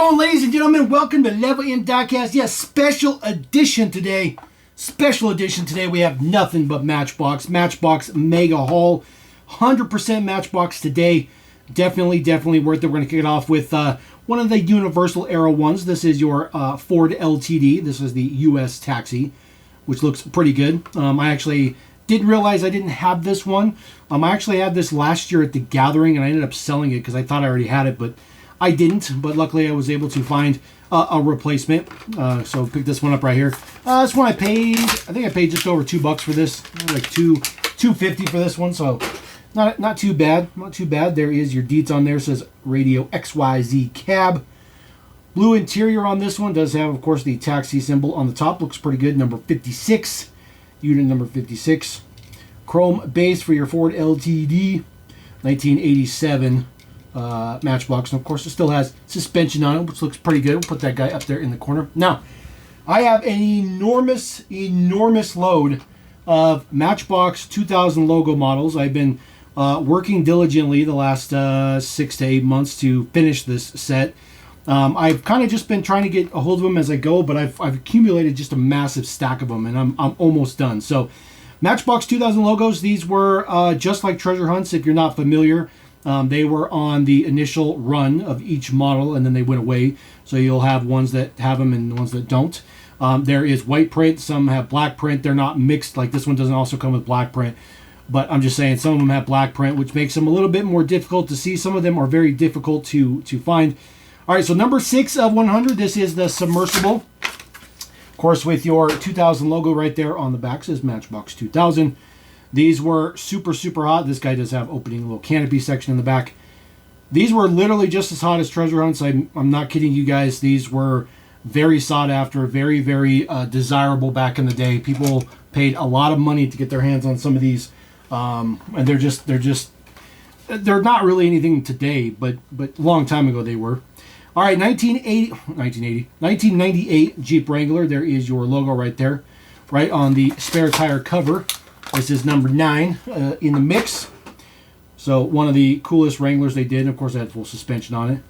going, ladies and gentlemen? Welcome to LevelMDiecast. Yes, special edition today. Special edition today. We have nothing but Matchbox. Matchbox Mega Haul. 100% Matchbox today. Definitely worth it. We're going to kick it off with one of the Universal Era ones. This is your Ford LTD. This is the US Taxi, which looks pretty good. I actually didn't realize I didn't have this one. I actually had this last year at the Gathering, and I ended up selling it because I thought I already had it, but I didn't. But luckily, I was able to find a replacement. So pick this one up right here. This one I think I paid just over $2 for this, like $2.50 for this one. So not too bad. Not too bad. There is your deets on there. It says Radio XYZ Cab. Blue interior on this one. Does have, of course, the taxi symbol on the top. Looks pretty good. Number 56. Unit number 56. Chrome base for your Ford LTD. 1987 Matchbox. And of course, it still has suspension on it, which looks pretty good. We'll put that guy up there in the corner. Now, I have an enormous load of Matchbox 2000 logo models. I've been working diligently the last 6 to 8 months to finish this set. I've kind of just been trying to get a hold of them as I go, but I've accumulated just a massive stack of them, and I'm almost done. So, Matchbox 2000 logos, these were just like treasure hunts, if you're not familiar. They were on the initial run of each model, and then they went away. So you'll have ones that have them and ones that don't. There is white print. Some have black print. They're not mixed. Like this one doesn't also come with black print. But I'm just saying some of them have black print, which makes them a little bit more difficult to see. Some of them are very difficult to find. All right, so number 6 of 100. This is the submersible. Of course, with your 2000 logo right there on the back, says Matchbox 2000. These were super hot. This guy does have opening little canopy section in the back. These were literally just as hot as treasure hunts. I'm not kidding you guys. These were very sought after, very desirable back in the day. People paid a lot of money to get their hands on some of these, and they're not really anything today, but a long time ago they were. All right, 1998 Jeep Wrangler. There is your logo right there, right on the spare tire cover. This is number 9 in the mix. So one of the coolest Wranglers they did. And of course, it had full suspension on it.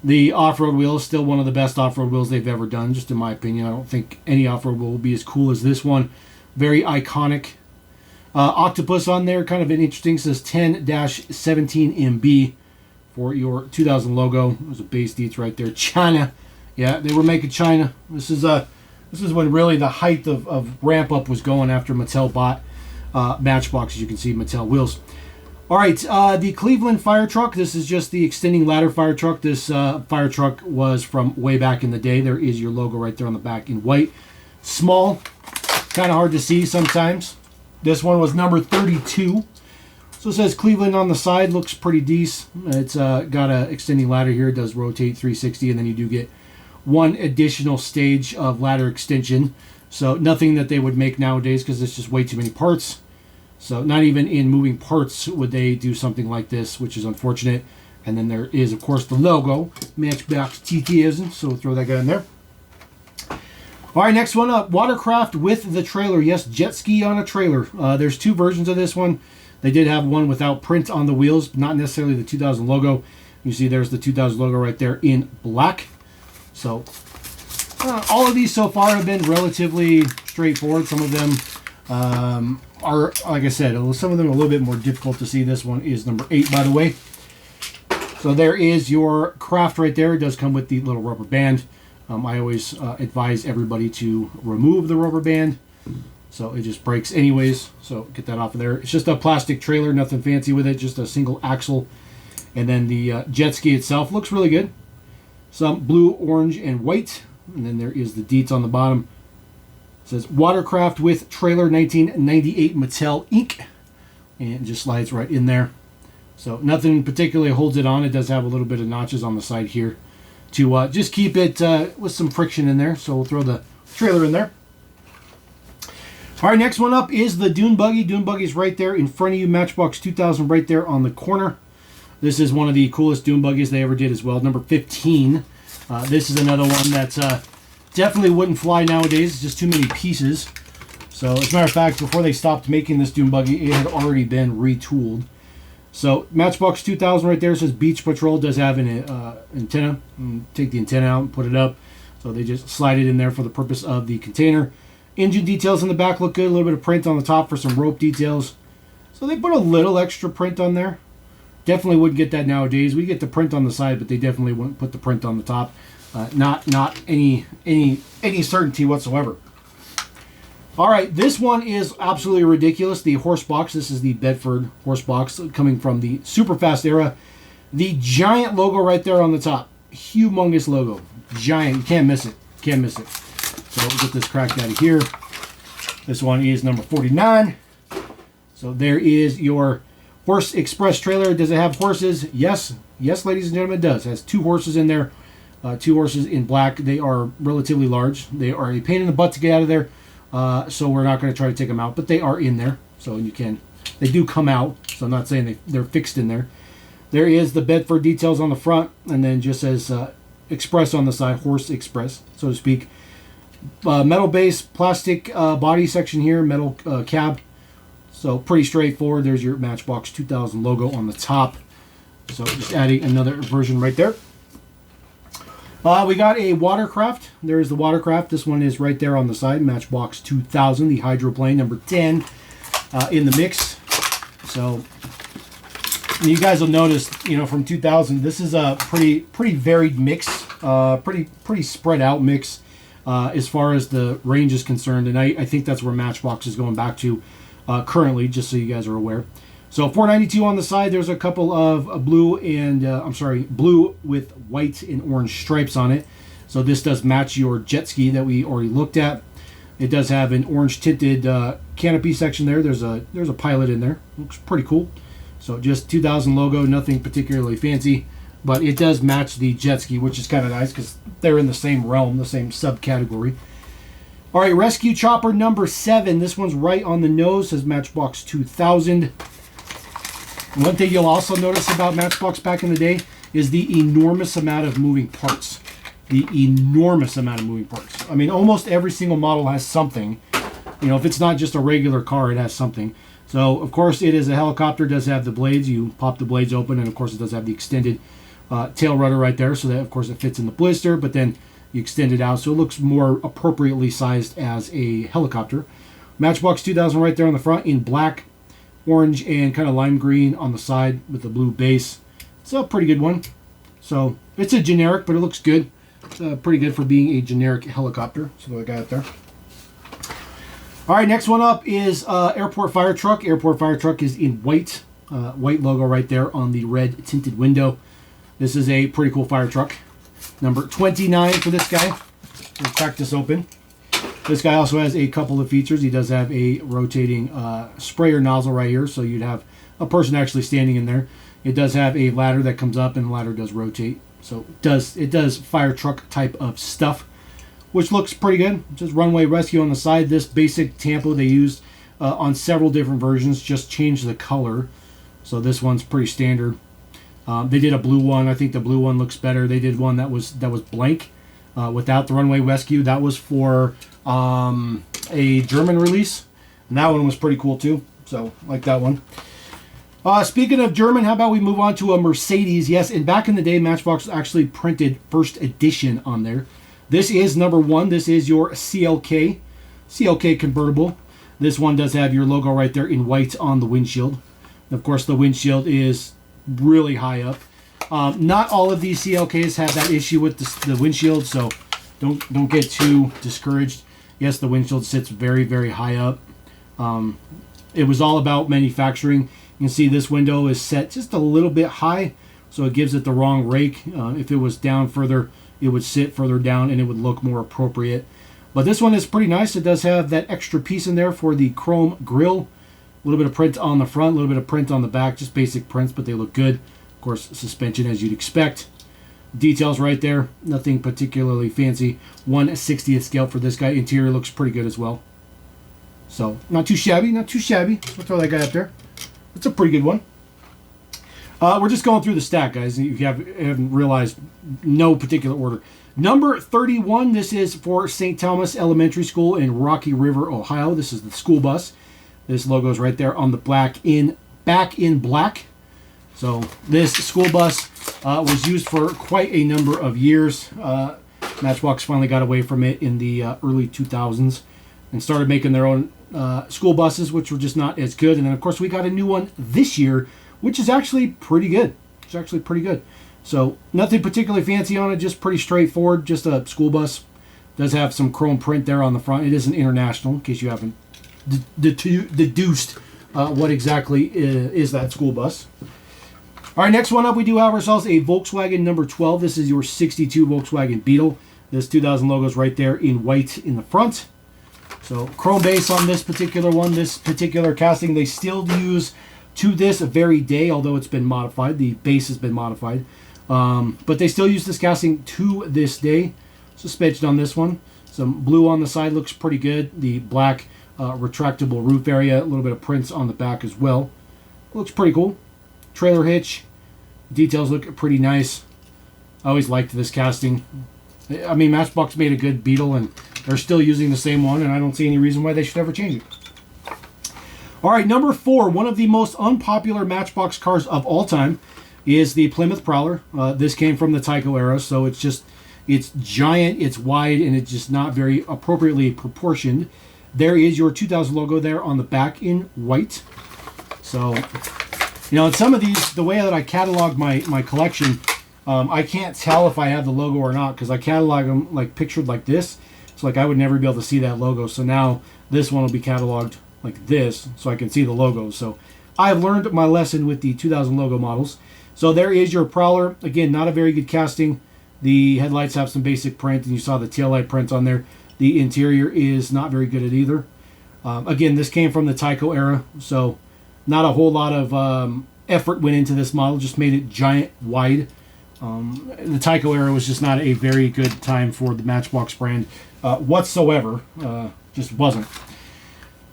The off-road wheel is still one of the best off-road wheels they've ever done, just in my opinion. I don't think any off-road wheel will be as cool as this one. Very iconic. Octopus on there, kind of an interesting. It says 10-17 MB for your 2000 logo. There's a base deets right there. China. Yeah, they were making China. This is when really the height of ramp up was going after Mattel bought Matchbox. As you can see, Mattel wheels. All right, the Cleveland fire truck. This is just the extending ladder fire truck. This fire truck was from way back in the day. There is your logo right there on the back in white. Small, kind of hard to see sometimes. This one was number 32. So it says Cleveland on the side. Looks pretty decent. It's got an extending ladder here. It does rotate 360, and then you do get one additional stage of ladder extension. So nothing that they would make nowadays because it's just way too many parts. So not even in moving parts would they do something like this, which is unfortunate. And then there is, of course, the logo, Matchbox TTism. So we'll throw that guy in there. All right, next one up, watercraft with the trailer. Yes, jet ski on a trailer. There's 2 versions of this one. They did have one without print on the wheels, but not necessarily the 2000 logo. You see there's the 2000 logo right there in black. So all of these so far have been relatively straightforward. Some of them are, like I said, some of them are a little bit more difficult to see. This one is number 8, by the way. So there is your craft right there. It does come with the little rubber band. I always advise everybody to remove the rubber band. So it just breaks anyways. So get that off of there. It's just a plastic trailer, nothing fancy with it, just a single axle. And then the jet ski itself looks really good. Some blue, orange, and white. And then there is the deets on the bottom. It says watercraft with trailer 1998 Mattel Inc. And it just slides right in there. So nothing particularly holds it on. It does have a little bit of notches on the side here to just keep it with some friction in there. So we'll throw the trailer in there. All right, next one up is the Dune Buggy. Dune Buggy's right there in front of you. Matchbox 2000 right there on the corner. This is one of the coolest Dune Buggies they ever did as well. Number 15. This is another one that definitely wouldn't fly nowadays. It's just too many pieces. So as a matter of fact, before they stopped making this Dune Buggy, it had already been retooled. So Matchbox 2000 right there says Beach Patrol. Does have an antenna. Take the antenna out and put it up. So they just slide it in there for the purpose of the container. Engine details in the back look good. A little bit of print on the top for some rope details. So they put a little extra print on there. Definitely wouldn't get that nowadays. We get the print on the side, but they definitely wouldn't put the print on the top. Not any certainty whatsoever. All right, this one is absolutely ridiculous. The horse box. This is the Bedford horse box coming from the super fast era. The giant logo right there on the top. Humongous logo. Giant. You can't miss it. Can't miss it. So we'll get this cracked out of here. This one is number 49. So there is your Horse Express trailer. Does it have horses? Yes. Yes, ladies and gentlemen, it does. It has 2 horses in there. 2 horses in black. They are relatively large. They are a pain in the butt to get out of there. So we're not going to try to take them out, but they are in there. So you can. They do come out. So I'm not saying they're fixed in there. There is the Bedford details on the front, and then just says Express on the side, Horse Express, so to speak. Metal base, plastic body section here, metal cab. So pretty straightforward. There's your Matchbox 2000 logo on the top. So just adding another version right there. We got a watercraft. There's the watercraft. This one is right there on the side. Matchbox 2000, the hydroplane, number 10 in the mix. So you guys will notice, from 2000, this is a pretty varied mix. Pretty spread out mix as far as the range is concerned. And I think that's where Matchbox is going back to currently, just so you guys are aware. So $492 on the side. There's a couple of blue and blue with white and orange stripes on it. So this does match your jet ski that we already looked at. It does have an orange tinted canopy section there. There's a pilot in there. Looks pretty cool. So just 2000 logo, nothing particularly fancy, but it does match the jet ski, which is kind of nice because they're in the same realm, the same subcategory. All right, Rescue Chopper number 7. This one's right on the nose, says Matchbox 2000. One thing you'll also notice about Matchbox back in the day is the enormous amount of moving parts. The enormous amount of moving parts. I mean, almost every single model has something. If it's not just a regular car, it has something. So, of course, it is a helicopter. It does have the blades. You pop the blades open, and, of course, it does have the extended tail rudder right there. So that, of course, it fits in the blister, but then you extend it out. So it looks more appropriately sized as a helicopter. Matchbox 2000 right there on the front in black, orange, and kind of lime green on the side with the blue base. It's a pretty good one. So it's a generic, but it looks good. It's pretty good for being a generic helicopter. So I got it there. All right, next one up is Airport Fire Truck. Airport Fire Truck is in white. White logo right there on the red tinted window. This is a pretty cool fire truck. Number 29 for this guy. We'll crack this open. This guy also has a couple of features. He does have a rotating sprayer nozzle right here, so you'd have a person actually standing in there. It does have a ladder that comes up, and the ladder does rotate. So it does fire truck type of stuff, which looks pretty good. Just runway rescue on the side. This basic tampo they used on several different versions, just changed the color. So this one's pretty standard. They did a blue one. I think the blue one looks better. They did one that was blank without the runway rescue. That was for a German release, and that one was pretty cool too. So like that one. Speaking of German, how about we move on to a Mercedes? Yes, and back in the day, Matchbox actually printed first edition on there. This is number 1. This is your CLK convertible. This one does have your logo right there in white on the windshield. Of course, the windshield is really high up. Not all of these CLKs have that issue with the windshield, so don't get too discouraged. Yes, the windshield sits very, very high up. It was all about manufacturing. You can see this window is set just a little bit high, so it gives it the wrong rake. If it was down further, it would sit further down and it would look more appropriate. But this one is pretty nice. It does have that extra piece in there for the chrome grille. A little bit of print on the front, a little bit of print on the back, just basic prints, but they look good. Of course, suspension as you'd expect. Details right there, nothing particularly fancy. 1/60th scale for this guy. Interior looks pretty good as well. So, not too shabby, not too shabby. We'll throw that guy up there. It's a pretty good one. We're just going through the stack, guys. If you haven't realized, no particular order. Number 31, this is for St. Thomas Elementary School in Rocky River, Ohio. This is the school bus. This logo is right there on the back in black. So this school bus was used for quite a number of years. Matchbox finally got away from it in the early 2000s and started making their own school buses, which were just not as good. And then, of course, we got a new one this year, which is actually pretty good. It's actually pretty good. So nothing particularly fancy on it, just pretty straightforward, just a school bus. Does have some chrome print there on the front. It is an International, in case you haven't deduced what exactly is that school bus. All right, next one up, we do have ourselves a Volkswagen number 12. This is your 62 Volkswagen Beetle. This 2000 logo is right there in white in the front. So chrome base on this particular one, this particular casting, they still use to this very day, although it's been modified. The base has been modified. But they still use this casting to this day. Suspension on this one. Some blue on the side looks pretty good. The black retractable roof area, a little bit of prints on the back as well. Looks pretty cool. Trailer hitch. Details look pretty nice. I always liked this casting. I mean, Matchbox made a good Beetle, and they're still using the same one, and I don't see any reason why they should ever change it. All right, number 4, one of the most unpopular Matchbox cars of all time is the Plymouth Prowler. This came from the Tyco era, so it's giant, it's wide, and it's just not very appropriately proportioned. There is your 2000 logo there on the back in white. So, you know, in some of these, the way that I catalog my collection, I can't tell if I have the logo or not, because I catalog them like pictured like this. So like I would never be able to see that logo. So now this one will be cataloged like this, so I can see the logo. So I've learned my lesson with the 2000 logo models. So there is your Prowler. Again, not a very good casting. The headlights have some basic print, and you saw the taillight print on there. The interior is not very good at either. Again, this came from the Tyco era, so not a whole lot of effort went into this model. Just made it giant, wide. The Tyco era was just not a very good time for the Matchbox brand whatsoever. Just wasn't.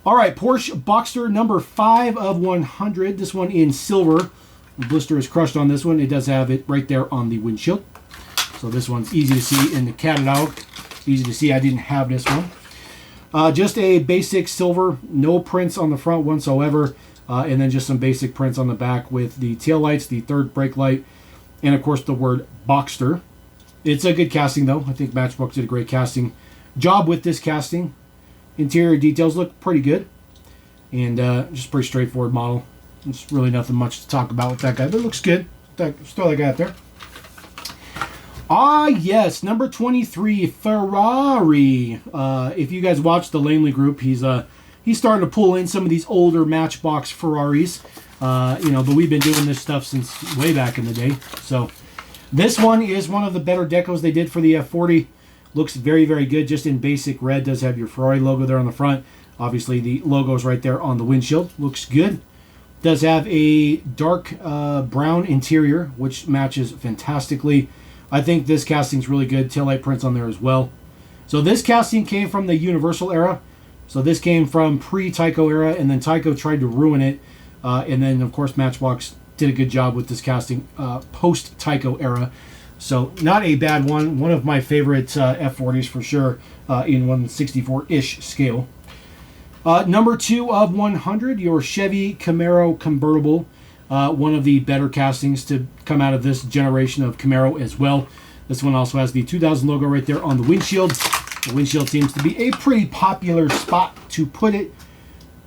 All right, Porsche Boxster number 5 of 100. This one in silver. The blister is crushed on this one. It does have it right there on the windshield. So this one's easy to see in the catalog. Easy to see I didn't have this one. Just a basic silver, no prints on the front whatsoever. And then just some basic prints on the back with the tail lights, the third brake light, and of course the word Boxster. It's a good casting though. I think Matchbox did a great casting job with this casting. Interior details look pretty good. And just pretty straightforward model. There's really nothing much to talk about with that guy, but it looks good. Still that guy out there. Ah, yes, number 23, Ferrari. If you guys watch the Langley group, he's starting to pull in some of these older Matchbox Ferraris. You know, but we've been doing this stuff since way back in the day. So this one is one of the better decos they did for the F40. Looks very, very good, just in basic red. Does have your Ferrari logo there on the front. Obviously, the logo is right there on the windshield. Looks good. Does have a dark brown interior, which matches fantastically. I think this casting's really good. Taillight prints on there as well. So this casting came from the Universal era. So this came from pre-Tyco era, and then Tyco tried to ruin it. And then, of course, Matchbox did a good job with this casting post-Tyco era. So not a bad one. One of my favorite F40s for sure in 164-ish scale. Number 2 of 100, your Chevy Camaro Convertible. One of the better castings to come out of this generation of Camaro as well. This one also has the 2000 logo right there on the windshield. The windshield seems to be a pretty popular spot to put it.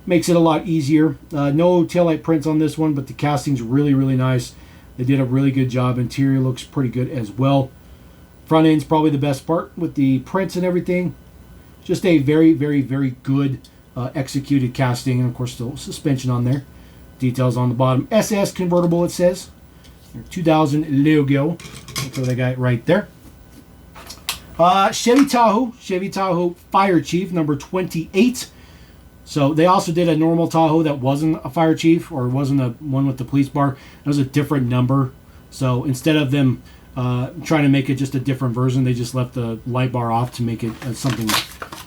Makes it a lot easier. No taillight prints on this one, but the casting's really, really nice. They did a really good job. Interior looks pretty good as well. Front end's probably the best part with the prints and everything. Just a very, very, very good executed casting. And, of course, still suspension on there. Details on the bottom. SS convertible, it says. 2000 logo. So they got it right there. Chevy Tahoe. Chevy Tahoe Fire Chief, number 28. So they also did a normal Tahoe that wasn't a Fire Chief, or wasn't a one with the police bar. It was a different number. So instead of them trying to make it just a different version, they just left the light bar off to make it something,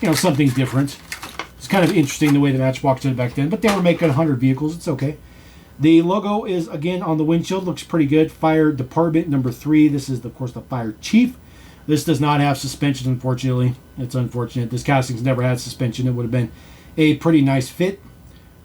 you know, something different. It's kind of interesting the way the Matchbox did it back then, but they were making 100 vehicles. It's okay. The logo is, again, on the windshield. Looks pretty good. Fire Department, number 3. This is, of course, the Fire Chief. This does not have suspension, unfortunately. It's unfortunate. This casting's never had suspension. It would have been a pretty nice fit.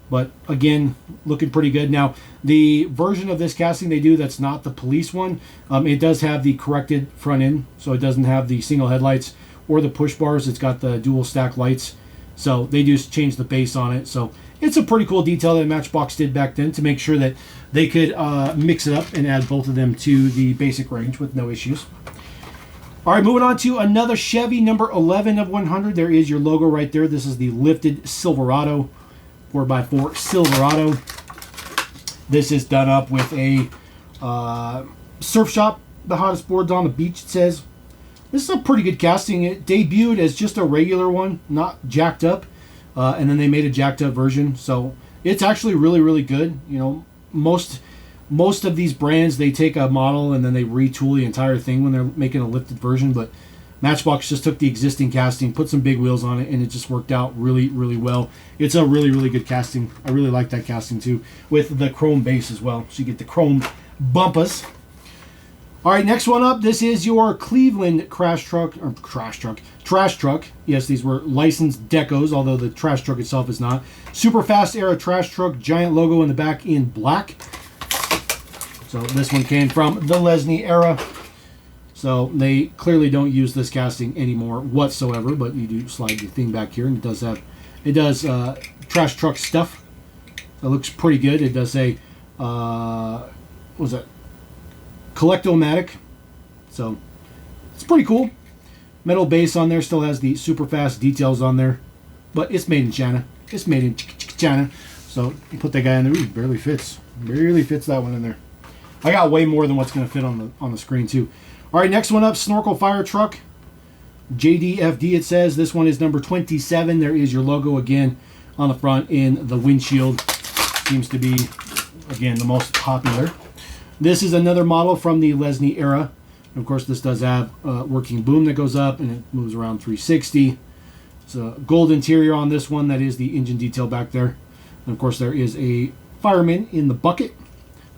But again, looking pretty good. Now, the version of this casting they do that's not the police one, it does have the corrected front end. So it doesn't have the single headlights or the push bars. It's got the dual stack lights. So they just changed the base on it. So it's a pretty cool detail that Matchbox did back then to make sure that they could mix it up and add both of them to the basic range with no issues. All right, moving on to another Chevy, number 11 of 100. There is your logo right there. This is the lifted Silverado, 4x4 Silverado. This is done up with a surf shop, the hottest boards on the beach, it says. This is a pretty good casting. It debuted as just a regular one, not jacked up, and then they made a jacked up version. So it's actually really, really good. You know, most of these brands, they take a model and then they retool the entire thing when they're making a lifted version. But Matchbox just took the existing casting, put some big wheels on it, and it just worked out really, really well. It's a really, really good casting. I really like that casting too, with the chrome base as well. So you get the chrome bumpers. All right, next one up. This is your Cleveland trash truck. Yes, these were licensed decos, although the trash truck itself is not. Super fast era trash truck, giant logo in the back in black. So this one came from the Lesney era. So they clearly don't use this casting anymore whatsoever, but you do slide the thing back here, and it does trash truck stuff. It looks pretty good. It does say, what was that? Collecto-matic. So it's pretty cool. Metal base on there, still has the super fast details on there, but it's made in China. It's made in China. So you put that guy in there, it barely fits. Barely fits that one in there. I got way more than what's going to fit on the screen too. All right, next one up, Snorkel Fire Truck. JDFD it says. This one is number 27. There is your logo again on the front in the windshield. Seems to be, again, the most popular. This is another model from the Lesney era. And of course, this does have a working boom that goes up and it moves around 360. It's a gold interior on this one. That is the engine detail back there. And of course, there is a fireman in the bucket,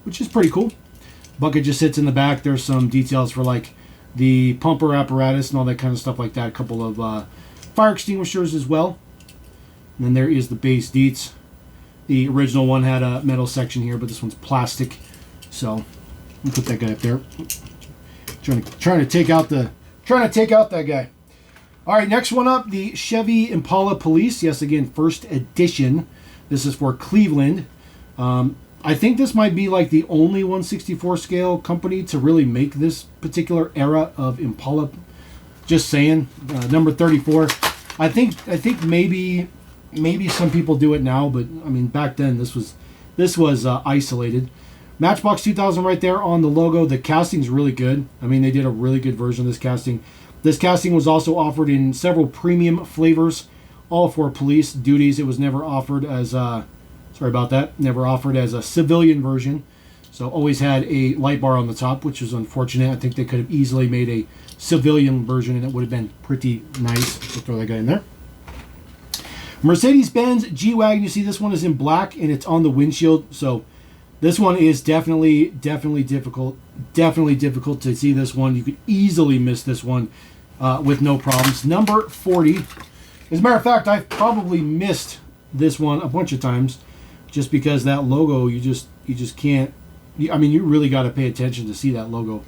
which is pretty cool. Bucket just sits in the back. There's some details for like the pumper apparatus and all that kind of stuff like that. A couple of fire extinguishers as well. And then there is the base deets. The original one had a metal section here, but this one's plastic. So we'll put that guy up there. Trying to take out that guy. All right, next one up, the Chevy Impala Police. Yes, again, first edition. This is for Cleveland. I think this might be like the only 1/64 scale company to really make this particular era of Impala. Just saying, number 34. I think maybe some people do it now, but I mean back then this was isolated. Matchbox 2000 right there on the logo. The casting's really good. I mean they did a really good version of this casting. This casting was also offered in several premium flavors, all for police duties. It was never offered as sorry about that. Never offered as a civilian version. So always had a light bar on the top, which was unfortunate. I think they could have easily made a civilian version and it would have been pretty nice. So throw that guy in there. Mercedes-Benz G Wagon. You see this one is in black and it's on the windshield. So this one is definitely difficult. Definitely difficult to see this one. You could easily miss this one with no problems. Number 40. As a matter of fact, I've probably missed this one a bunch of times. Just because that logo, you just can't. I mean, you really got to pay attention to see that logo.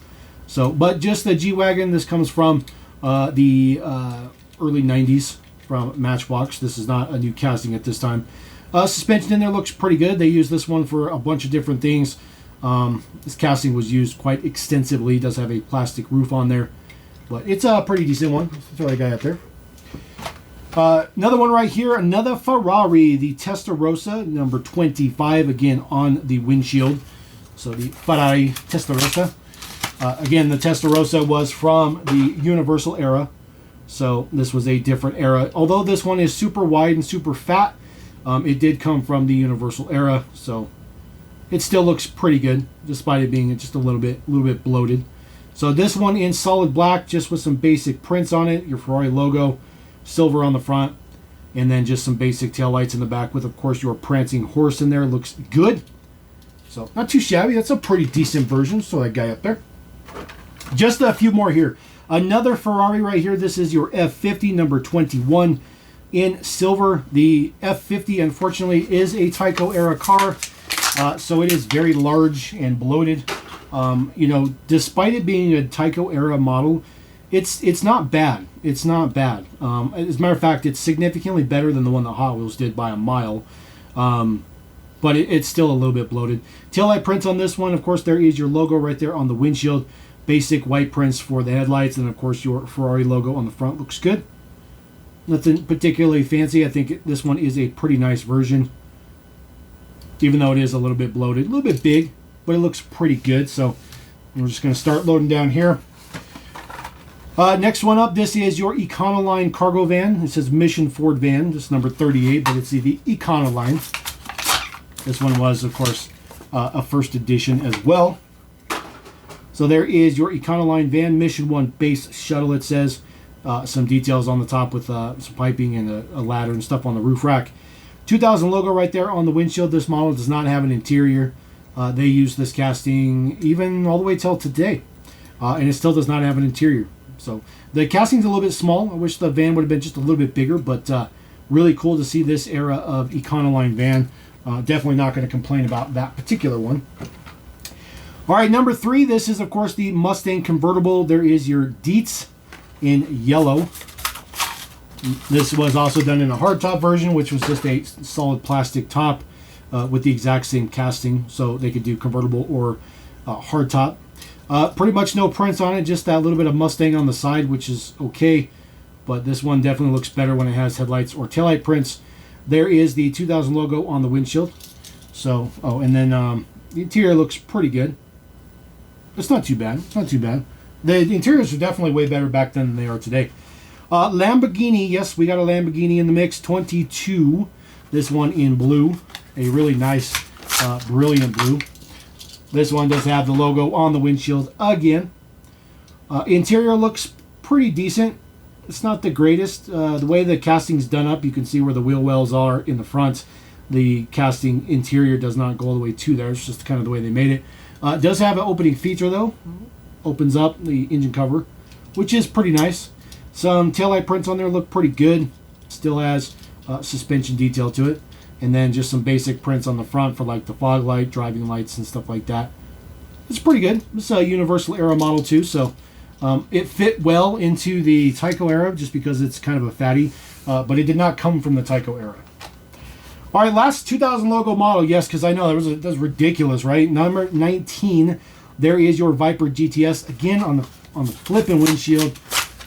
So, but just the G Wagon. This comes from the early '90s from Matchbox. This is not a new casting at this time. Suspension in there looks pretty good. They use this one for a bunch of different things. This casting was used quite extensively. It does have a plastic roof on there, but it's a pretty decent one. Let's throw that guy up there. Another one right here, another Ferrari, the Tessterosa, number 25, again on the windshield. So the Ferrari Tessterosa. Again, the Tessterosa was from the Universal era, so this was a different era. Although this one is super wide and super fat, it did come from the Universal era, so it still looks pretty good, despite it being just a little bit bloated. So this one in solid black, just with some basic prints on it, your Ferrari logo. Silver on the front, and then just some basic taillights in the back with, of course, your prancing horse in there. Looks good. So, not too shabby. That's a pretty decent version. So, that guy up there. Just a few more here. Another Ferrari right here. This is your F50, number 21. in silver. The F50, unfortunately, is a Tyco era car, so it is very large and bloated. You know, despite it being a Tyco era model, it's not bad. It's not bad. As a matter of fact, it's significantly better than the one that Hot Wheels did by a mile. But it's still a little bit bloated. Taillight prints on this one, of course, there is your logo right there on the windshield. Basic white prints for the headlights, and of course your Ferrari logo on the front looks good. Nothing particularly fancy. I think this one is a pretty nice version, even though it is a little bit bloated, a little bit big, but it looks pretty good. So we're just going to start loading down here. Next one up, this is your Econoline Cargo van. It says Mission Ford van, this is number 38, but it's the Econoline. This one was, of course, a first edition as well. So there is your Econoline van, Mission 1 base shuttle, it says. Some details on the top with some piping and a ladder and stuff on the roof rack. 2000 logo right there on the windshield. This model does not have an interior. They use this casting even all the way till today. And it still does not have an interior. So the casting's a little bit small. I wish the van would have been just a little bit bigger, but really cool to see this era of Econoline van. Definitely not going to complain about that particular one. All right, number 3, this is, of course, the Mustang Convertible. There is your Dietz in yellow. This was also done in a hardtop version, which was just a solid plastic top with the exact same casting, so they could do convertible or hardtop. Pretty much no prints on it, just that little bit of Mustang on the side, which is okay, but this one definitely looks better when it has headlights or taillight prints. There is the 2000 logo on the windshield. So, and then the interior looks pretty good. It's not too bad. It's not too bad. The interiors are definitely way better back then than they are today. Lamborghini, yes, we got a Lamborghini in the mix. 22. This one in blue. A really nice, brilliant blue. This one does have the logo on the windshield again. Interior looks pretty decent. It's not the greatest. The way the casting's done up, you can see where the wheel wells are in the front. The casting interior does not go all the way to there. It's just kind of the way they made it. It does have an opening feature, though. Opens up the engine cover, which is pretty nice. Some taillight prints on there look pretty good. Still has suspension detail to it. And then just some basic prints on the front for like the fog light, driving lights, and stuff like that. It's pretty good. It's a Universal era model, too, so it fit well into the Tyco era just because it's kind of a fatty, but it did not come from the Tyco era. All right, last 2000 logo model. Yes, because I know that was ridiculous, right? Number 19. There is your Viper GTS again on the flipping windshield.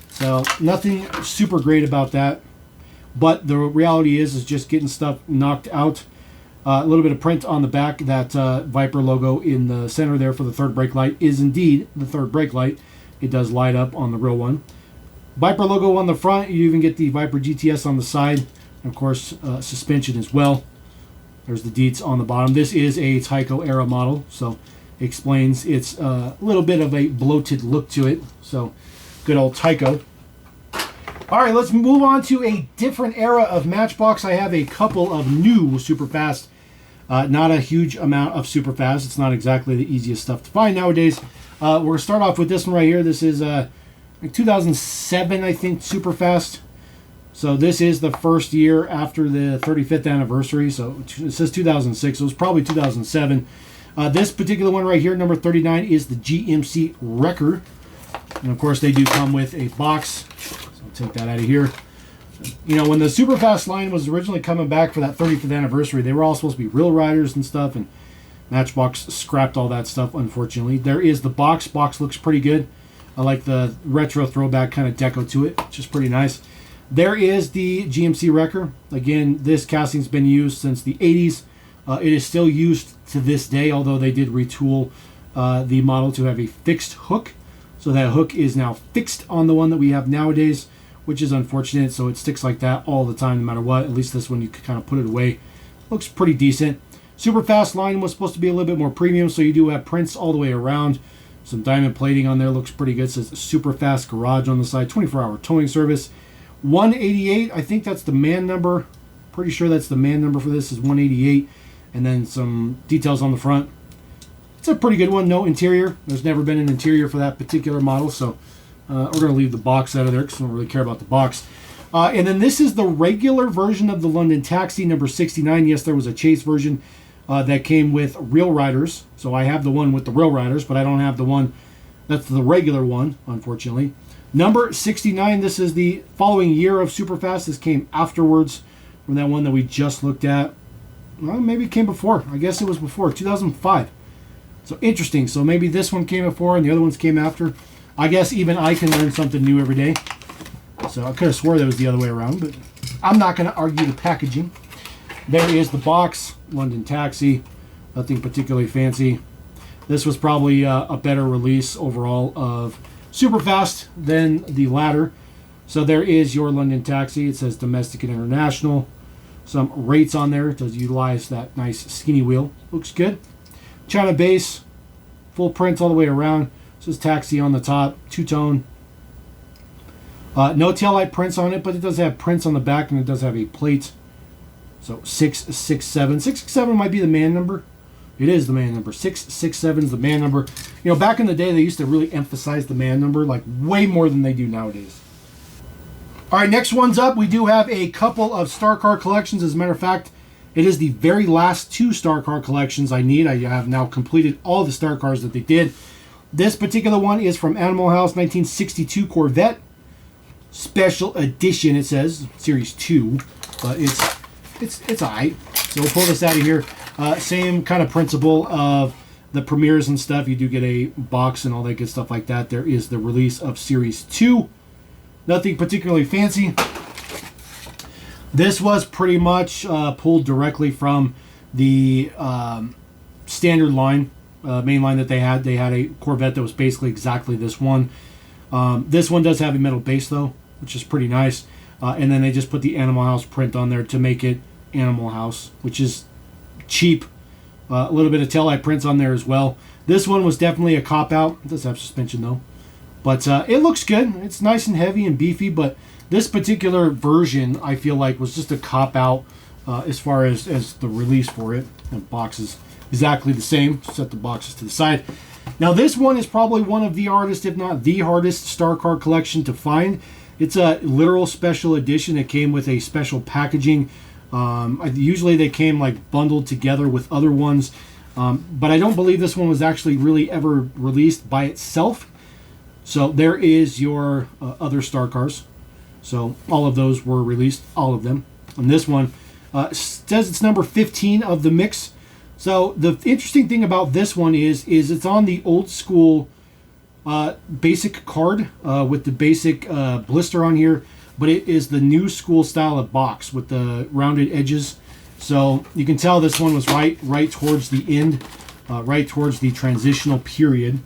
So nothing super great about that, but the reality is just getting stuff knocked out. A little bit of print on the back. That Viper logo in the center there for the third brake light is indeed the third brake light. It does light up on the real one. Viper logo on the front. You even get the Viper GTS on the side. And of course, suspension as well. There's the Dietz on the bottom. This is a Tyco era model, so explains it's a little bit of a bloated look to it. So good old Tyco. All right, let's move on to a different era of Matchbox. I have a couple of new Superfast. Not a huge amount of Superfast. It's not exactly the easiest stuff to find nowadays. We're going to start off with this one right here. This is 2007, I think, Superfast. So this is the first year after the 35th anniversary. So it says 2006. So it was probably 2007. This particular one right here, number 39, is the GMC Wrecker. And of course, they do come with a box. So I'll take that out of here. You know, when the Superfast line was originally coming back for that 35th anniversary, they were all supposed to be real riders and stuff. And Matchbox scrapped all that stuff, unfortunately. There is the box. Box looks pretty good. I like the retro throwback kind of deco to it, which is pretty nice. There is the GMC Wrecker. Again, this casting's been used since the 80s. It is still used to this day, although they did retool the model to have a fixed hook. So that hook is now fixed on the one that we have nowadays, which is unfortunate. So it sticks like that all the time, no matter what. At least this one, you can kind of put it away. Looks pretty decent. Superfast line was supposed to be a little bit more premium, so you do have prints all the way around. Some diamond plating on there looks pretty good. It says Superfast Garage on the side, 24-hour towing service. 188, I think that's the man number. Pretty sure that's the man number for this is 188. And then some details on the front. It's a pretty good one. No interior. There's never been an interior for that particular model, so we're going to leave the box out of there because we don't really care about the box. And then this is the regular version of the London Taxi, number 69. Yes, there was a chase version that came with Real Riders. So I have the one with the Real Riders, but I don't have the one that's the regular one, unfortunately. Number 69, this is the following year of Superfast. This came afterwards from that one that we just looked at. Well, maybe it came before. I guess it was before, 2005. So interesting. So maybe this one came before and the other ones came after. I guess even I can learn something new every day. So I could have swore that was the other way around, but I'm not going to argue the packaging. There is the box, London Taxi. Nothing particularly fancy. This was probably a better release overall of Superfast than the latter. So there is your London Taxi. It says domestic and international. Some rates on there. It does utilize that nice skinny wheel. Looks good. China base. Full print all the way around. It says taxi on the top. Two-tone. No taillight prints on it, but it does have prints on the back, and it does have a plate. So 667. 667 might be the man number. It is the man number. 667 is the man number. You know, back in the day, they used to really emphasize the man number, like way more than they do nowadays. All right, next one's up. We do have a couple of Star Car collections. As a matter of fact, it is the very last 2 Star Car collections I need. I have now completed all the Star Cars that they did. This particular one is from Animal House 1962 Corvette. Special edition, it says. Series 2. But it's all right. So we'll pull this out of here. Same kind of principle of the premieres and stuff. You do get a box and all that good stuff like that. There is the release of Series 2. Nothing particularly fancy. This was pretty much pulled directly from the standard line, main line that they had. They had a Corvette that was basically exactly this one. This one does have a metal base, though, which is pretty nice. And then they just put the Animal House print on there to make it Animal House, which is cheap. A little bit of taillight prints on there as well. This one was definitely a cop-out. It does have suspension, though. But it looks good. It's nice and heavy and beefy, but this particular version, I feel like, was just a cop-out as far as the release for it. And boxes exactly the same. Set the boxes to the side. Now, this one is probably one of the hardest, if not the hardest, Star Car collection to find. It's a literal special edition. It came with a special packaging. Usually they came like bundled together with other ones. But I don't believe this one was actually really ever released by itself. So there is your other Star Cars. So all of those were released, all of them. And this one says it's number 15 of the mix. So the interesting thing about this one is it's on the old school basic card with the basic blister on here. But it is the new school style of box with the rounded edges. So you can tell this one was right towards the end, right towards the transitional period.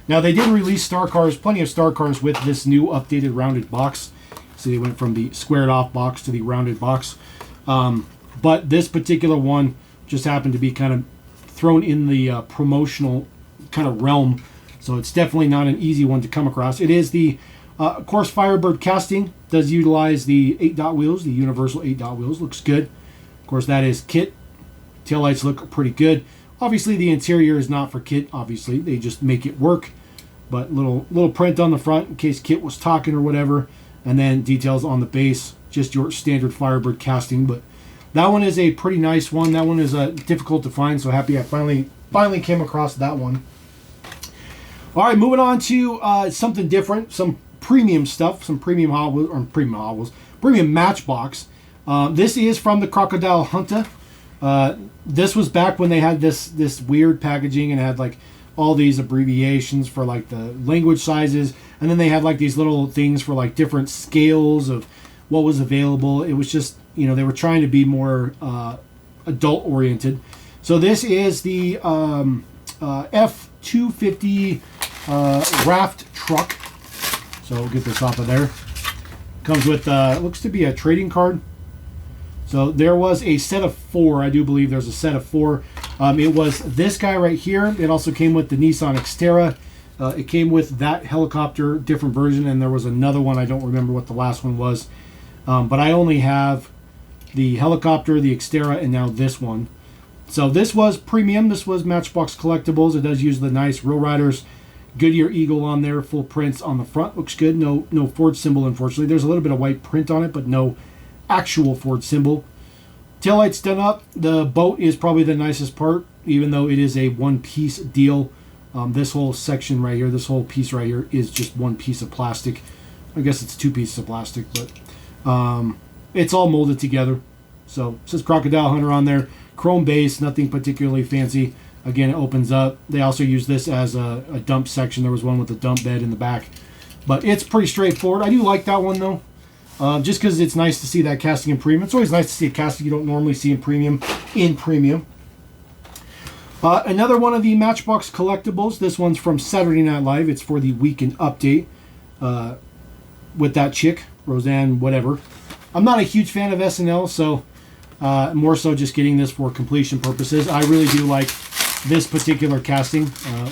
Now, they did release Star Cars, plenty of Star Cars with this new updated rounded box. So they went from the squared off box to the rounded box. But this particular one just happened to be kind of thrown in the promotional kind of realm. So it's definitely not an easy one to come across. It is the, of course, Firebird casting. Does utilize the 8-dot wheels, the universal 8-dot wheels. Looks good. Of course, that is kit. Taillights look pretty good. Obviously, the interior is not for kit. Obviously, they just make it work. But little print on the front in case Kit was talking or whatever. And then details on the base. Just your standard Firebird casting. But that one is a pretty nice one. That one is difficult to find. So happy I finally came across that one. All right, moving on to something different. Some premium stuff. Some premium Hot Wheels. Or premium Matchbox. This is from the Crocodile Hunter. This was back when they had this weird packaging and had like all these abbreviations for like the language sizes, and then they had like these little things for like different scales of what was available. It was just, you know, they were trying to be more adult oriented. So this is the F250 raft truck. So we'll get this off of there. Comes with looks to be a trading card. So there was a set of 4. I do believe there's a set of 4. It was this guy right here. It also came with the Nissan Xterra. It came with that helicopter, different version, and there was another one. I don't remember what the last one was. But I only have the helicopter, the Xterra, and now this one. So this was premium. This was Matchbox Collectibles. It does use the nice Real Riders Goodyear Eagle on there, full prints on the front. Looks good. No Ford symbol, unfortunately. There's a little bit of white print on it, but no actual Ford symbol. Taillights done up. The boat is probably the nicest part, even though it is a one-piece deal. This whole section right here, this whole piece right here is just one piece of plastic. I guess it's two pieces of plastic, but it's all molded together. So it says Crocodile Hunter on there. Chrome base, nothing particularly fancy. Again, it opens up. They also use this as a dump section. There was one with a dump bed in the back. But it's pretty straightforward. I do like that one, though. Just because it's nice to see that casting in premium. It's always nice to see a casting you don't normally see in premium. Another one of the Matchbox collectibles. This one's from Saturday Night Live. It's for the weekend update with that chick, Roseanne, whatever. I'm not a huge fan of SNL, so more so just getting this for completion purposes. I really do like this particular casting.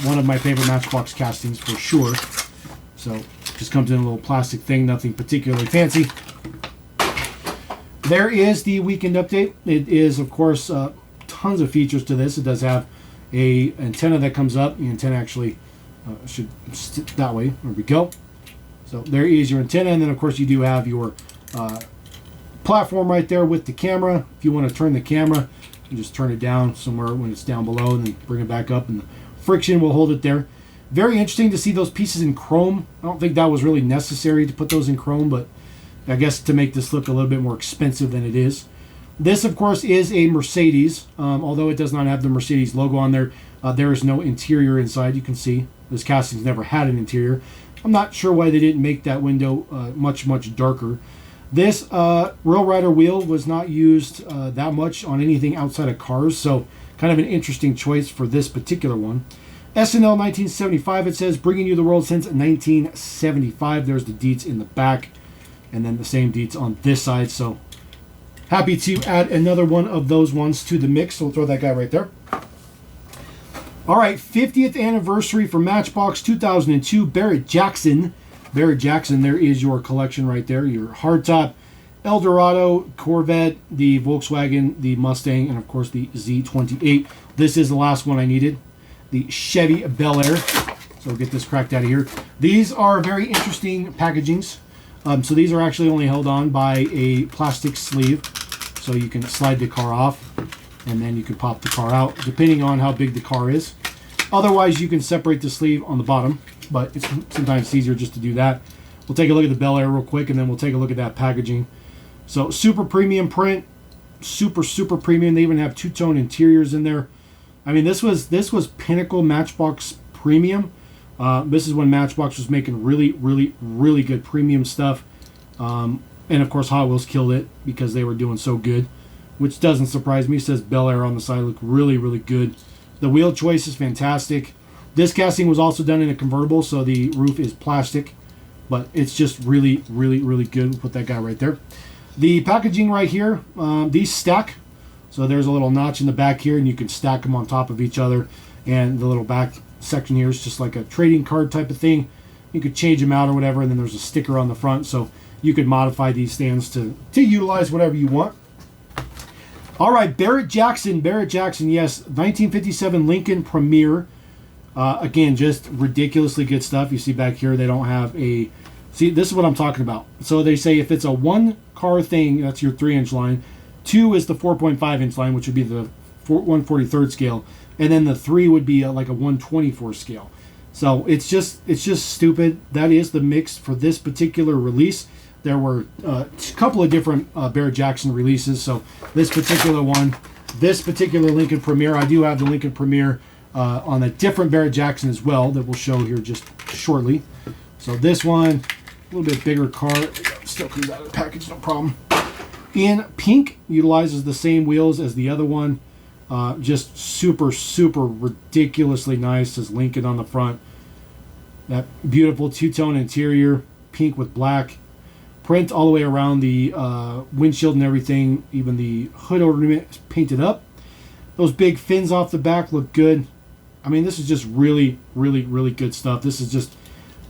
One of my favorite Matchbox castings for sure. So just comes in a little plastic thing, nothing particularly fancy. There is the weekend update. It is, of course, tons of features to this. It does have a antenna that comes up. The antenna actually should sit that way. There we go. So there is your antenna, and then of course you do have your platform right there with the camera. If you want to turn the camera, you just turn it down somewhere when it's down below, and then bring it back up, and the friction will hold it there. Very interesting to see those pieces in chrome. I don't think that was really necessary to put those in chrome, but I guess to make this look a little bit more expensive than it is. This, of course, is a Mercedes. Although it does not have the Mercedes logo on there, there is no interior inside. You can see this casting's never had an interior. I'm not sure why they didn't make that window much darker. This Rail Rider wheel was not used that much on anything outside of cars, so kind of an interesting choice for this particular one. SNL 1975, it says, bringing you the world since 1975. There's the deets in the back, and then the same deets on this side. So happy to add another one of those ones to the mix. So we'll throw that guy right there. All right, 50th anniversary for Matchbox 2002, Barrett Jackson. Barrett Jackson, there is your collection right there. Your hardtop Eldorado, Corvette, the Volkswagen, the Mustang, and of course the Z28. This is the last one I needed. The Chevy Bell Air. So we'll get this cracked out of here. These are very interesting packagings. So these are actually only held on by a plastic sleeve. So you can slide the car off, and then you can pop the car out, depending on how big the car is. Otherwise, you can separate the sleeve on the bottom, but it's sometimes easier just to do that. We'll take a look at the Bel Air real quick, and then we'll take a look at that packaging. So super premium print, super premium. They even have two-tone interiors in there. I mean, this was pinnacle Matchbox premium. This is when Matchbox was making really good premium stuff. And of course, Hot Wheels killed it because they were doing so good, which doesn't surprise me. It says Bel Air on the side. Look really good. The wheel choice is fantastic. This casting was also done in a convertible, so the roof is plastic, but it's just really good. We'll put that guy right there. The packaging right here, these stack. So there's a little notch in the back here, and you can stack them on top of each other. And the little back section here is just like a trading card type of thing. You could change them out or whatever, and then there's a sticker on the front, so you could modify these stands to utilize whatever you want. All right, Barrett Jackson, yes, 1957 Lincoln Premier. Again, just ridiculously good stuff. You see back here, they don't have a... See, this is what I'm talking about. So they say if it's a one-car thing, that's your 3-inch line. 2 is the 4.5-inch line, which would be the 1/43 scale. And then the 3 would be like a 1/24 scale. So it's just stupid. That is the mix for this particular release. There were a couple of different Barrett Jackson releases. So this particular one, this particular Lincoln Premier, I do have the Lincoln Premier on a different Barrett Jackson as well that we'll show here just shortly. So this one, a little bit bigger car, still comes out of the package, no problem. In pink, utilizes the same wheels as the other one. Just super ridiculously nice. Says Lincoln on the front. That beautiful two-tone interior, pink with black. Print all the way around the windshield and everything. Even the hood ornament is painted up. Those big fins off the back look good. I mean, this is just really good stuff. This is just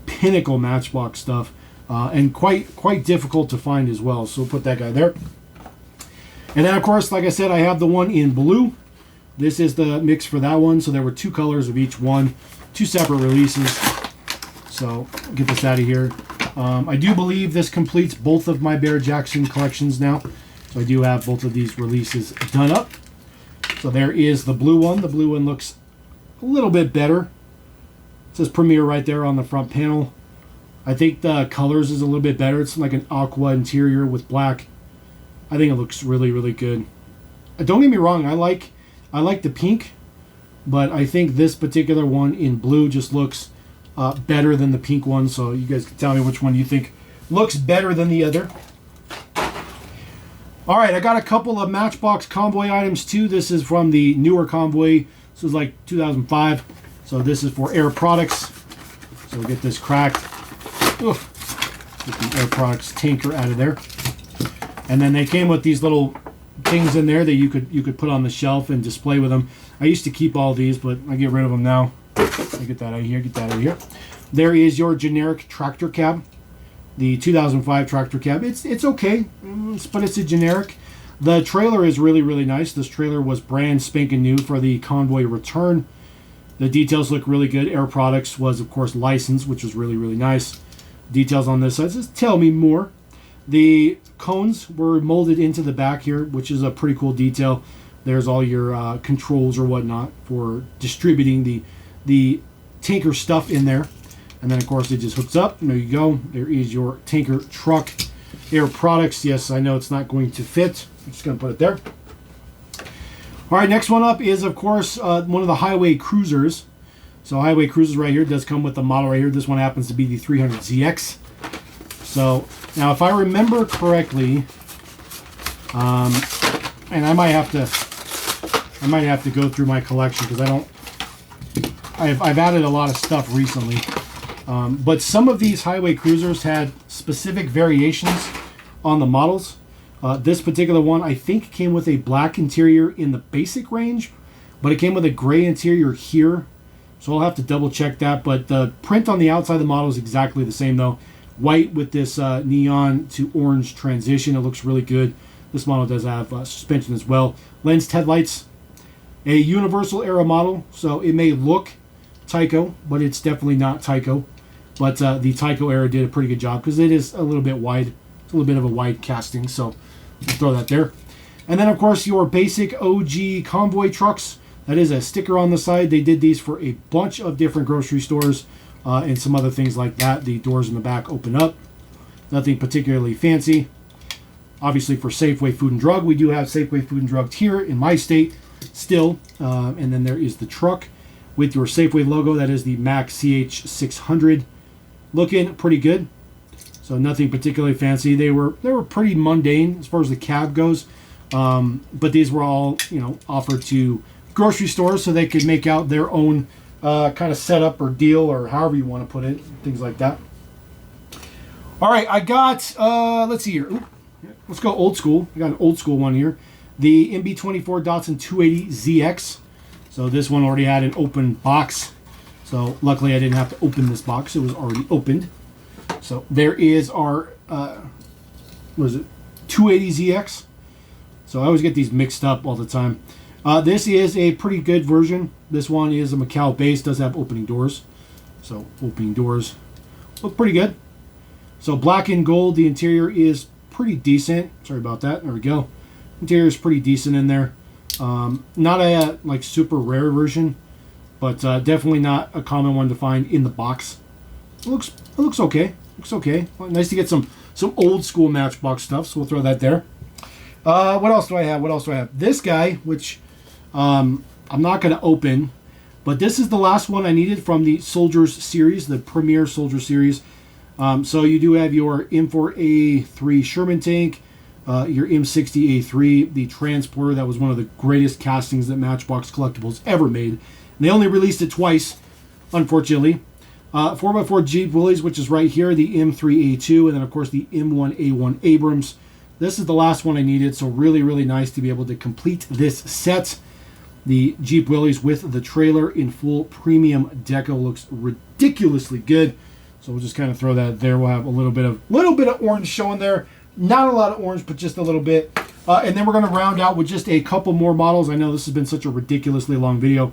pinnacle Matchbox stuff, and quite difficult to find as well. So we'll put that guy there. And then, of course, like I said, I have the one in blue. This is the mix for that one. So there were 2 colors of each one, 2 separate releases. So get this out of here. I do believe this completes both of my Barrett-Jackson collections now. So I do have both of these releases done up. So there is the blue one. The blue one looks a little bit better. It says Premier right there on the front panel. I think the colors is a little bit better. It's like an aqua interior with black. I think it looks really, really good. Don't get me wrong, I like the pink, but I think this particular one in blue just looks better than the pink one. So you guys can tell me which one you think looks better than the other. All right, I got a couple of Matchbox Convoy items too. This is from the newer Convoy. This is like 2005. So this is for Air Products. So we'll get this cracked. Oof. Get the Air Products tanker out of there. And then they came with these little things in there that you could put on the shelf and display with them. I used to keep all these, but I get rid of them now. I get that out of here. Get that out of here. There is your generic tractor cab. The 2005 tractor cab. It's okay, but it's a generic. The trailer is really, really nice. This trailer was brand spanking new for the Convoy return. The details look really good. Air Products was, of course, licensed, which was really, really nice. Details on this side says, tell me more. The cones were molded into the back here, which is a pretty cool detail. There's all your controls or whatnot for distributing the tanker stuff in there. And then, of course, it just hooks up. And there you go. There is your tanker truck. Air Products. Yes, I know it's not going to fit. I'm just going to put it there. All right, next one up is, of course, one of the Highway Cruisers. So Highway Cruisers right here does come with the model right here. This one happens to be the 300ZX. So now, if I remember correctly, and I might have to go through my collection because I've added a lot of stuff recently. But some of these Highway Cruisers had specific variations on the models. This particular one, I think, came with a black interior in the basic range, but it came with a gray interior here. So I'll have to double check that. But the print on the outside of the model is exactly the same, though. White with this neon to orange transition. It looks really good. This model does have suspension as well. Lensed headlights. A Universal Era model, so it may look Tyco, but it's definitely not Tyco. But the Tyco Era did a pretty good job because it is a little bit wide. It's a little bit of a wide casting, so we'll throw that there. And then, of course, your basic OG Convoy trucks. That is a sticker on the side. They did these for a bunch of different grocery stores and some other things like that. The doors in the back open up. Nothing particularly fancy. Obviously, for Safeway Food and Drug, we do have Safeway Food and Drug here in my state still. And then there is the truck with your Safeway logo. That is the Mack CH600. Looking pretty good. So nothing particularly fancy. They were pretty mundane as far as the cab goes. But these were all, offered to grocery stores so they could make out their own kind of setup or deal or however you want to put it. Things like that. All right, I got, let's see here. Let's go old school. I got an old school one here. The MB24 Dawson 280ZX. So this one already had an open box. So luckily I didn't have to open this box. It was already opened. So there is our, what is it, 280ZX. So I always get these mixed up all the time. This is a pretty good version. This one is a Macau base. Does have opening doors. So opening doors look pretty good. So black and gold. The interior is pretty decent. Sorry about that. There we go. Interior is pretty decent in there. Not a like super rare version, but definitely not a common one to find in the box. It looks okay. Looks okay. Well, nice to get some old school Matchbox stuff. So we'll throw that there. What else do I have? This guy, which I'm not going to open, but this is the last one I needed from the Soldiers series, the Premier Soldier series. So you do have your M4A3 Sherman tank, your M60A3, the transporter. That was one of the greatest castings that Matchbox Collectibles ever made. And they only released it twice, unfortunately. 4x4 Jeep Willys, which is right here, the M3A2, and then of course the M1A1 Abrams. This is the last one I needed, so really, really nice to be able to complete this set. The Jeep Willys with the trailer in full premium deco looks ridiculously good. So we'll just kind of throw that there. We'll have a little bit of orange showing there. Not a lot of orange, but just a little bit. And then we're going to round out with just a couple more models. I know this has been such a ridiculously long video.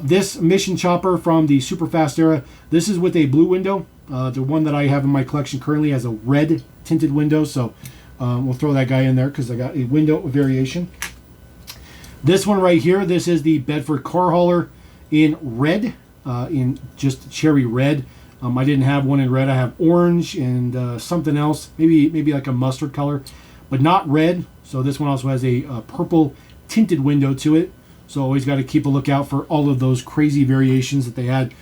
This Mission Chopper from the super fast era, this is with a blue window. The one that I have in my collection currently has a red tinted window, so we'll throw that guy in there because I got a window variation. This one right here, this is the Bedford car hauler in red, in just cherry red. I didn't have one in red. I have orange and something else, maybe like a mustard color, but not red. So this one also has a purple tinted window to it. So always got to keep a lookout for all of those crazy variations that they had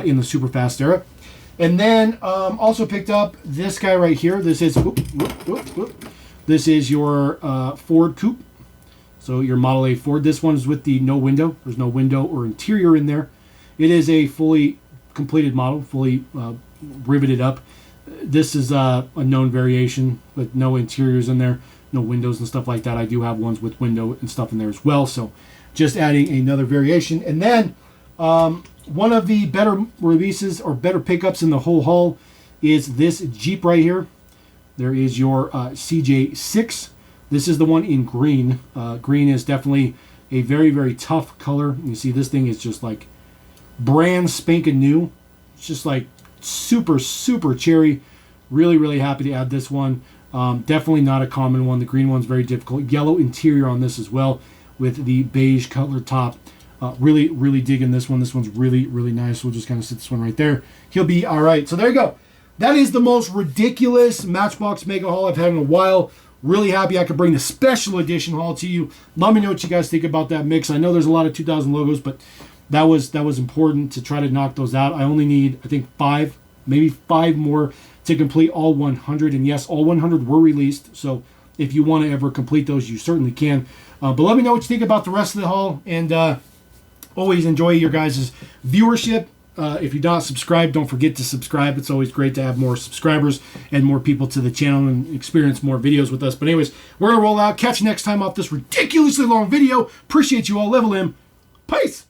in the super fast era. And then also picked up this guy right here. This is this is your Ford Coupe. So your Model A Ford. This one is with the no window. There's no window or interior in there. It is a fully completed model, fully riveted up. This is a known variation with no interiors in there, no windows and stuff like that. I do have ones with window and stuff in there as well. So just adding another variation. And then one of the better releases or better pickups in the whole haul is this Jeep right here. There is your CJ6. This is the one in green. Green is definitely a very, very tough color. You see this thing is just like brand spanking new. It's just like super, super cherry. Really, really happy to add this one. Definitely not a common one. The green one's very difficult. Yellow interior on this as well with the beige color top. Really, really digging this one. This one's really, really nice. We'll just kind of sit this one right there. He'll be all right. So there you go. That is the most ridiculous Matchbox Mega Haul I've had in a while. Really happy I could bring the special edition haul to you. Let me know what you guys think about that mix. I know there's a lot of 2000 logos, but that was important to try to knock those out. I only need, I think, 5, maybe 5 more to complete all 100. And yes, all 100 were released. So if you want to ever complete those, you certainly can. But let me know what you think about the rest of the haul. And always enjoy your guys' viewership. If you're not subscribed, don't forget to subscribe. It's always great to have more subscribers and more people to the channel and experience more videos with us. But anyways, we're going to roll out. Catch you next time off this ridiculously long video. Appreciate you all. Level M. Peace.